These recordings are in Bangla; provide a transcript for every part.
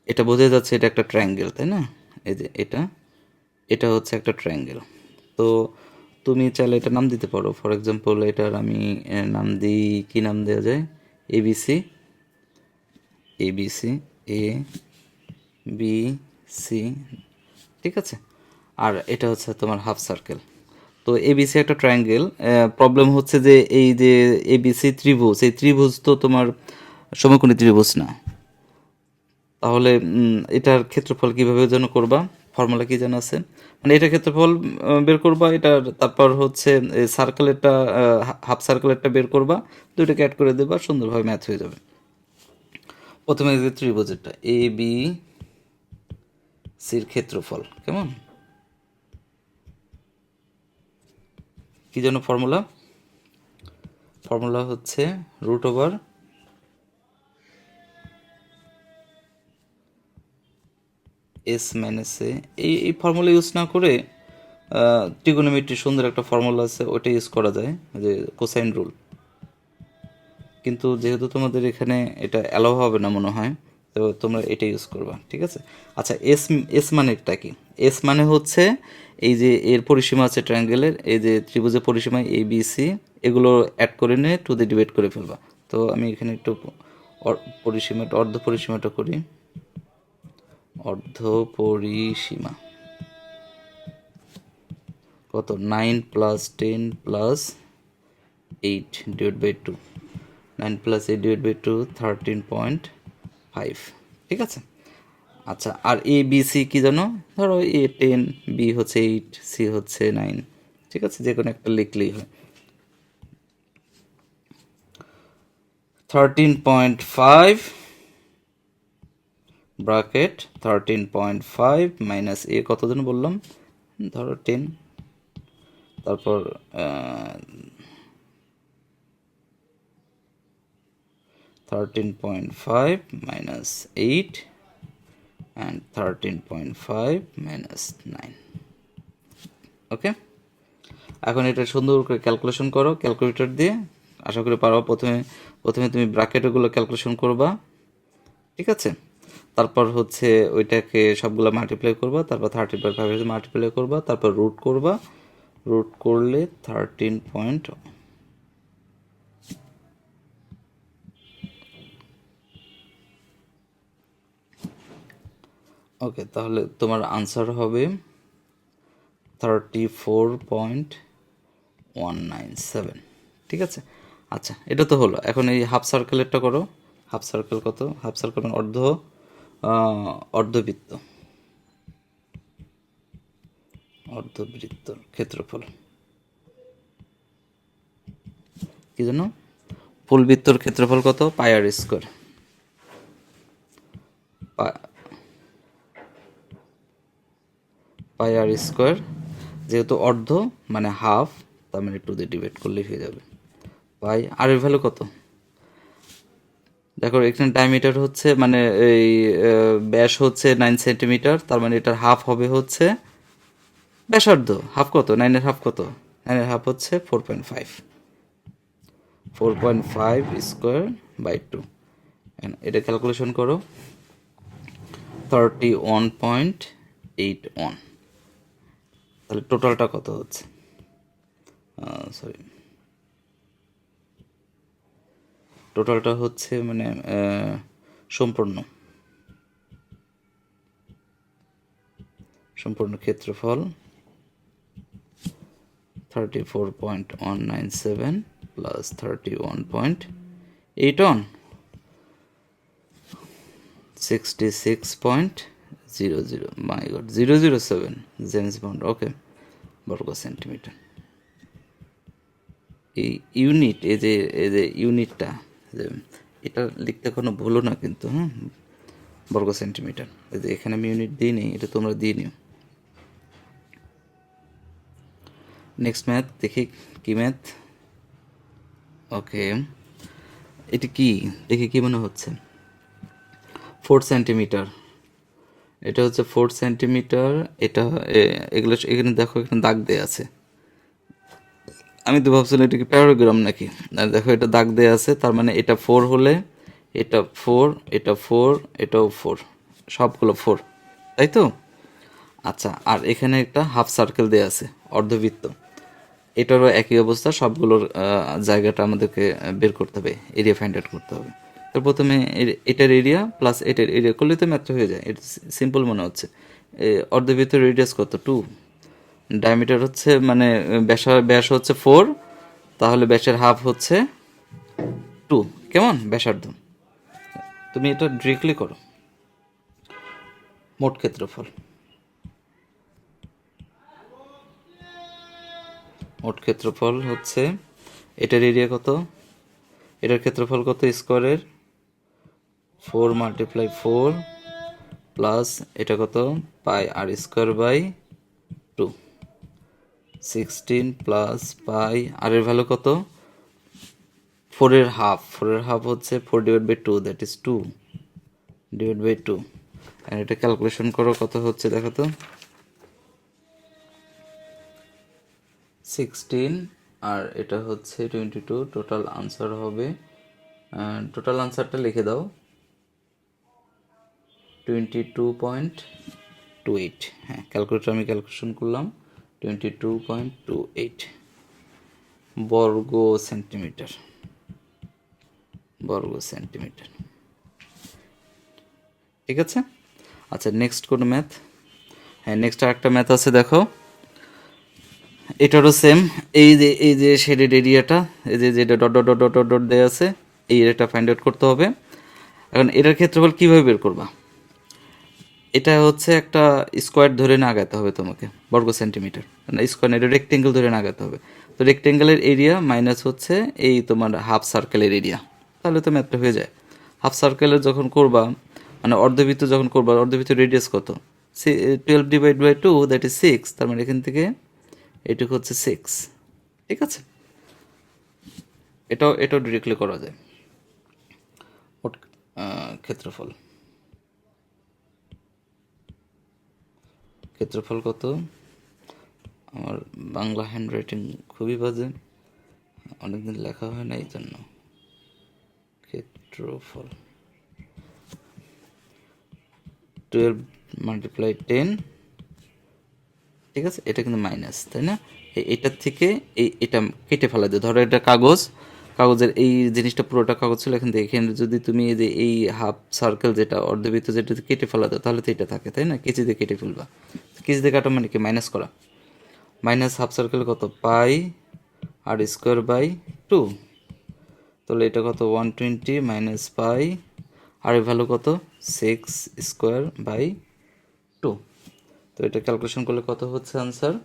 এটা বোঝা যাচ্ছে এটা একটা ট্রায়াঙ্গেল, তাই না? এই যে এটা, এটা হচ্ছে একটা ট্রায়াঙ্গেল। তো তুমি চাইলে এটা নাম দিতে পারো। ফর এক্সাম্পল এটার আমি নাম দিই, কী নাম দেওয়া যায়? ABC, ABC, A B C, ঠিক আছে। আর এটা হচ্ছে তোমার হাফ সার্কেল। তো এবিসি একটা ট্রায়াঙ্গেল। প্রবলেম হচ্ছে যে এই যে এবিসি ত্রিভুজ, এই ত্রিভুজ তো তোমার সমকোণী ত্রিভুজ না। তাহলে এটার ক্ষেত্রফল কীভাবে যেন করবা? ফর্মুলা কি যেন আছে, মানে এটার ক্ষেত্রফল বের করবা, এটার তারপর হচ্ছে সার্কেলেরটা, হাফ সার্কেলেরটা বের করবা, দুইটাকে অ্যাড করে দেবা, সুন্দরভাবে ম্যাথ হয়ে যাবে। প্রথমে এই যে ত্রিভুজেরটা এ বি সির ক্ষেত্রফল কেমন, কি যেন ফর্মুলা? ফর্মুলা হচ্ছে রুট ওভার এস মাইনাস এ। এই ফর্মুলা ইউজ না করে ট্রিগোনোমেট্রি সুন্দর একটা ফর্মুলা আছে, ওইটা ইউজ করা যায়, যে কোসাইন রুল। কিন্তু যেহেতু তোমাদের এখানে এটা অ্যালাউ হবে না মনে হয়, তো তোমরা এটা ইউজ করবা, ঠিক আছে। আচ্ছা, এস এস মানেটা কি? এস মানে হচ্ছে এই যে এর পরিসীমা আছে ট্রায়াঙ্গেলের, এই যে ত্রিভুজের পরিসীমা এ বি সি, এগুলো অ্যাড করে নিয়ে টু দিয়ে ডিভাইড করে ফেলবা। তো আমি এখানে একটু পরিসীমাটা, অর্ধ পরিসীমাটা করি। অর্ধ পরিসীমা কত? 9 plus 10 plus 8 divide by 2। 9 plus 8 divide by 2 13.5, ঠিক আছে। আচ্ছা, আর এ বি সি কী জানো? ধরো এ 10, বি হচ্ছে 8, সি হচ্ছে 9, ঠিক আছে, যে কোনো একটা লিখলেই হয়। 13.5 ব্রাকেট 13.5 মাইনাস এ কত জন বললাম, ধরো 10, তারপর 13.5 minus 8 and 13.5 minus 9, ওকে। এখন এটা সুন্দর করে ক্যালকুলেশন করো ক্যালকুলেটর দিয়ে, আশা করি পারো। প্রথমে প্রথমে তুমি ব্র্যাকেটগুলো ক্যালকুলেশন করবা, ঠিক আছে। তারপর হচ্ছে ওইটাকে সবগুলো মাল্টিপ্লাই করবা, তারপর 13.5 মাল্টিপ্লাই করবা, তারপর রুট করবা, রুট করলে 13 পয়েন্ট, ওকে। তাহলে তোমার আনসার হবে 34.197, ঠিক আছে। আচ্ছা, এটা তো হলো। এখন এই হাফ সার্কেলেরটা করো। হাফ সার্কেল কত? হাফ সার্কেল মানে অর্ধবৃত্ত, অর্ধবৃত্তর ক্ষেত্রফল কি জন্য? ফুল বৃত্তর ক্ষেত্রফল কত? Pi r square. পাই আর স্কোয়ার, যেহেতু অর্ধ মানে হাফ, তার মানে 2 দিয়ে ডিভাইড করলেই হয়ে যাবে। পাই আর এর ভ্যালু কত? দেখো এখানে ডায়ামিটার হচ্ছে, মানে এই ব্যাস হচ্ছে 9 সেন্টিমিটার, তার মানে এটার হাফ হবে হচ্ছে ব্যাসার্ধ। হাফ কত? 9-এর হাফ কত? 9-এর হাফ হচ্ছে 4.5, 4.5 স্কোয়ার বাই 2। এটা ক্যালকুলেশন করো, 31.81। তাহলে টোটালটা কত হচ্ছে? সরি, টোটালটা হচ্ছে মানে সম্পূর্ণ সম্পূর্ণ ক্ষেত্রফল 34.197 প্লাস 31.81, 66.00, মাই গড, 007 জেমস বন্ড, ওকে, বর্গ সেন্টিমিটার। এই ইউনিট, এই যে ইউনিটটা, যে এটা লিখতে কোনো ভুলো না কিন্তু, হ্যাঁ, বর্গ সেন্টিমিটার। এই যে এখানে আমি ইউনিট দিই নি, এটা তোমরা দিয়ে নিও। নেক্সট ম্যাথ দেখি, কি ম্যাথ? ওকে, এটি কি দেখে কি মনে হচ্ছে? 4 সেন্টিমিটার, এটা হচ্ছে 4 সেন্টিমিটার। এটা এগুলো এখানে দেখো, এখানে দাগ দেয়া আছে। আমি তো ভাবছিলাম এটা কি প্যারাগ্রাম নাকি। আর দেখো এটা দাগ দেয়া আছে, তার মানে এটা 4 হলে এটা 4, এটা 4, এটাও 4, সবগুলো 4, তাই তো? আচ্ছা, আর এখানে একটা হাফ সার্কেল দেওয়া আছে, অর্ধবৃত্ত, এটারও একই অবস্থা, সবগুলোর জায়গাটা আমাদেরকে বের করতে হবে, এরিয়া ফাইন্ড আউট করতে হবে। তো প্রথমে এটার এরিয়া প্লাস এটার এরিয়া করলে তো ম্যাথ হয়ে যায়, এটা সিম্পল মনে হচ্ছে। অর্ধবৃত্ত রেডিয়াস কত? 2, ডায়ামিটার হচ্ছে মানে ব্যাস হচ্ছে 4, তাহলে ব্যাসের হাফ হচ্ছে 2, কেমন ব্যাসার্ধ। তুমি এটা ডিরেক্টলি করো। মোট ক্ষেত্রফল, মোট ক্ষেত্রফল হচ্ছে, এটার এরিয়া কত, এটার ক্ষেত্রফল কত স্কোয়ারের, 4 মাল্টিপ্লাই 4 প্লাস এটা কত, পাই আর স্কোয়ার বাই 2, 16 প্লাস পাই আর এর ভ্যালু কত, 4-এর হাফ, 4-এর হাফ হচ্ছে 4 divide by 2, that is 2 divide by 2। আর এটা ক্যালকুলেশন করো কত হচ্ছে দেখো তো, 16 আর এটা হচ্ছে 22, টোটাল আনসার হবে, টোটাল আনসারটা লিখে দাও, 22.28। হ্যাঁ, ক্যালকুলেটর আমি ক্যালকুলেশন করলাম, 22.28 বর্গ সেন্টিমিটার, বর্গ সেন্টিমিটার। ঠিক আছে। আচ্ছা, নেক্সট কোনো ম্যাথ? হ্যাঁ, নেক্সট আরেকটা ম্যাথ আছে, দেখো এটারও সেম, এই যে শেডেড এরিয়াটা, এই যে যেটা dot dot dot dot dot dot দেওয়া আছে, এই এরিয়াটা ফাইন্ড আউট করতে হবে। এখন এটার ক্ষেত্রফল কীভাবে বের করবা? এটা হচ্ছে একটা স্কোয়ার ধরে না আগাতে হবে তোমাকে, বর্গ সেন্টিমিটার না, স্কোয়ার না, এটা রেক্টেঙ্গেল ধরে না আগাতে হবে। তো রেক্টেঙ্গেলের এরিয়া মাইনাস হচ্ছে এই তোমার হাফ সার্কেলের এরিয়া, তাহলে তো ম্যাথটা হয়ে যায়। হাফ সার্কেলের যখন করবা, মানে অর্ধবৃত্ত যখন করবা, অর্ধবৃত্ত রেডিয়াস কত, 12 ডিভাইড বাই 2, দ্যাট ইজ 6, তার মানে এখান থেকে এটুকু হচ্ছে 6। ঠিক আছে, এটাও ডিরেক্টলি করা যায়। মোট ক্ষেত্রফল, ক্ষেত্রফল কত, আমার বাংলা হ্যান্ড রাইটিং খুবই বাজে, অনেকদিন লেখা হয় না, এই জন্য। ক্ষেত্রফল 12 মাল্টিপ্লাই 10, ঠিক আছে, এটা কিন্তু মাইনাস, তাই না? এটার থেকে এটা কেটে ফেলা যায়, ধরো এটা কাগজের এই জিনিসটা পুরোটা কাগজ ছিল, এখান থেকে এখানে যদি তুমি এই যে এই হাফ সার্কেল যেটা অর্ধবৃত্ত যেটা কেটে ফেলা দাও, তাহলে তো এটা থাকে, তাই না? কেচি দিয়ে কেটে ফেলবা, কেচি দিয়ে কাটা মানে কি, মাইনাস করা, মাইনাস হাফ সার্কেল কত, পাই আর স্কোয়ার বাই 2, তাহলে এটা কত, 120 মাইনাস পাই আর এর ভ্যালু কত, 6 স্কোয়ার বাই 2। তো এটা ক্যালকুলেশন করলে কত হচ্ছে আনসার,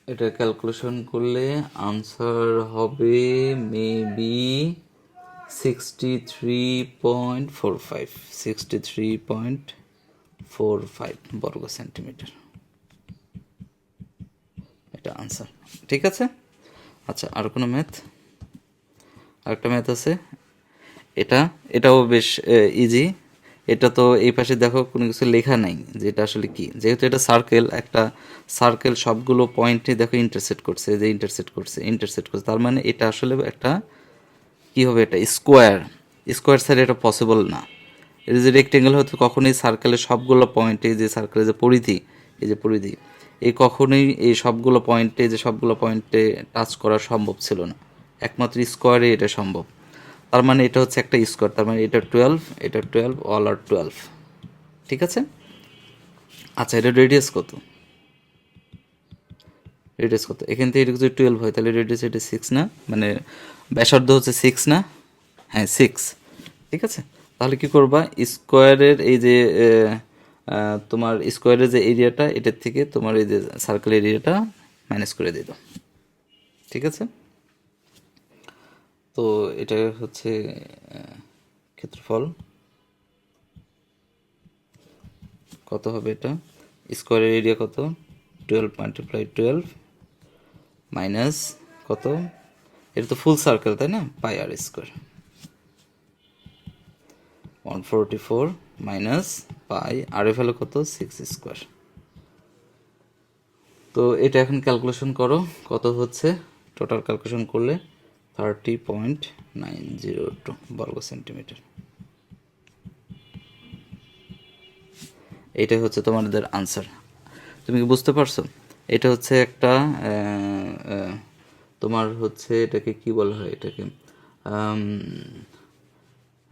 এটা ক্যালকুলেশন করলে আনসার হবে মেবি 63.45, 63.45 বর্গ সেন্টিমিটার, এটা আনসার। ঠিক আছে। আচ্ছা, আর কোনো ম্যাথ? আরেকটা ম্যাথ আছে, এটাও বেশ ইজি। এটা তো এই পাশে দেখো কোনো কিছু লেখা নাই যে এটা আসলে কি, যেহেতু এটা সার্কেল, একটা সার্কেল সবগুলো পয়েন্টে দেখো ইন্টারসেক্ট করছে, যে ইন্টারসেক্ট করছে, তার মানে এটা আসলে একটা কি হবে, এটা স্কোয়ার, স্কোয়ার সাইড এটা পসিবল না। এটা যে রেক্টেঙ্গেল হয়তো কখনোই সার্কেলের সবগুলো পয়েন্টে, যে সার্কেলের যে পরিধি, এই যে পরিধি, এই কখনোই এই সবগুলো পয়েন্টে টাচ করা সম্ভব ছিল না, একমাত্র স্কোয়ারে এটা সম্ভব। তার মানে এটা হচ্ছে একটা স্কোয়ার, তার মানে এটা 12, এটা 12, অল আর 12। ঠিক আছে। আচ্ছা, এটা রেডিয়াস কত, রেডিয়াস কত, এখান থেকে এটা যদি 12 হয় তাহলে রেডিয়াস এটা 6 না, মানে ব্যাসার্ধ হচ্ছে 6 না, হ্যাঁ 6। ঠিক আছে, তাহলে কি করবা, স্কোয়ারের এই যে তোমার স্কোয়ারের যে এরিয়াটা, এটার থেকে তোমার এই যে সার্কেল এরিয়াটা মাইনাস করে দিয়ে দাও। ঠিক আছে, তো এটা হচ্ছে ক্ষেত্রফল কত হবে, এটা স্কোয়ারের এরিয়া কত, 12 মাল্টিপ্লাই 12 মাইনাস কত, এটা তো ফুল সার্কেল তাই না, পাই আর স্কোয়ার, 144 মাইনাস পাই আর এর ভ্যালু কত, 6 স্কোয়ার। তো এটা এখন ক্যালকুলেশন করো কত হচ্ছে, টোটাল ক্যালকুলেশন করলে 30.902 বর্গ সেন্টিমিটার। এইটাই হচ্ছে তোমাদের আনসার। তুমি কি বুঝতে পারছো? এটা হচ্ছে একটা তোমার হচ্ছে এটাকে কি বলা হয়, এটাকে আম,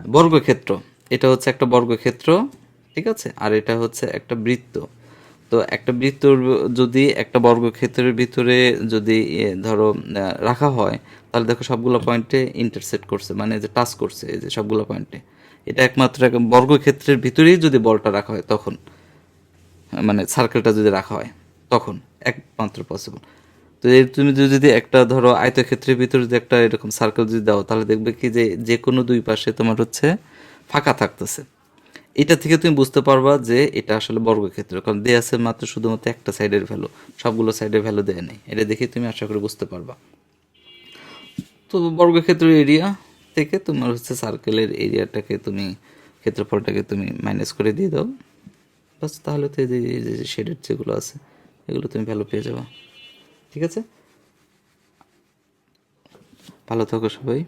বর্গক্ষেত্র। এটা হচ্ছে একটা বর্গক্ষেত্র, ঠিক আছে? আর এটা হচ্ছে একটা বৃত্ত। তো একটা বৃত্তর যদি একটা বর্গক্ষেত্রের ভিতরে যদি ধরো রাখা হয়, তাহলে দেখো সবগুলো পয়েন্টে ইন্টারসেক্ট করছে, মানে যে টাচ করছে এই যে সবগুলো পয়েন্টে। এটা একমাত্র একটা বর্গক্ষেত্রের ভিতরেই যদি বলটা রাখা হয় তখন, মানে সার্কেলটা যদি রাখা হয় তখন একমাত্র পসিবল। তো এর তুমি যদি একটা ধরো আয়তক্ষেত্রের ভিতরে যদি একটা এরকম সার্কেল যদি দাও, তাহলে দেখবে কি যে যে কোনো দুই পাশে তোমার হচ্ছে ফাঁকা থাকতেছে। এটা থেকে তুমি বুঝতে পারবা যে এটা আসলে বর্গক্ষেত্র, কারণ দেয়া আছে মাত্র শুধুমাত্র একটা সাইডের ভ্যালু, সবগুলো সাইডের ভ্যালু দেয়া নেই। এটা দেখে তুমি আশা করি বুঝতে পারবা। তো বর্গক্ষেত্রের এরিয়া থেকে তোমার হচ্ছে সার্কেলের এরিয়াটাকে তুমি, ক্ষেত্রফলটাকে তুমি মাইনাস করে দিয়ে দাও, বাস। তাহলে তো এই যে শেডের যেগুলো আছে এগুলো তুমি ভ্যালু পেয়ে যাবে। ঠিক আছে, ভালো থাকো সবাই।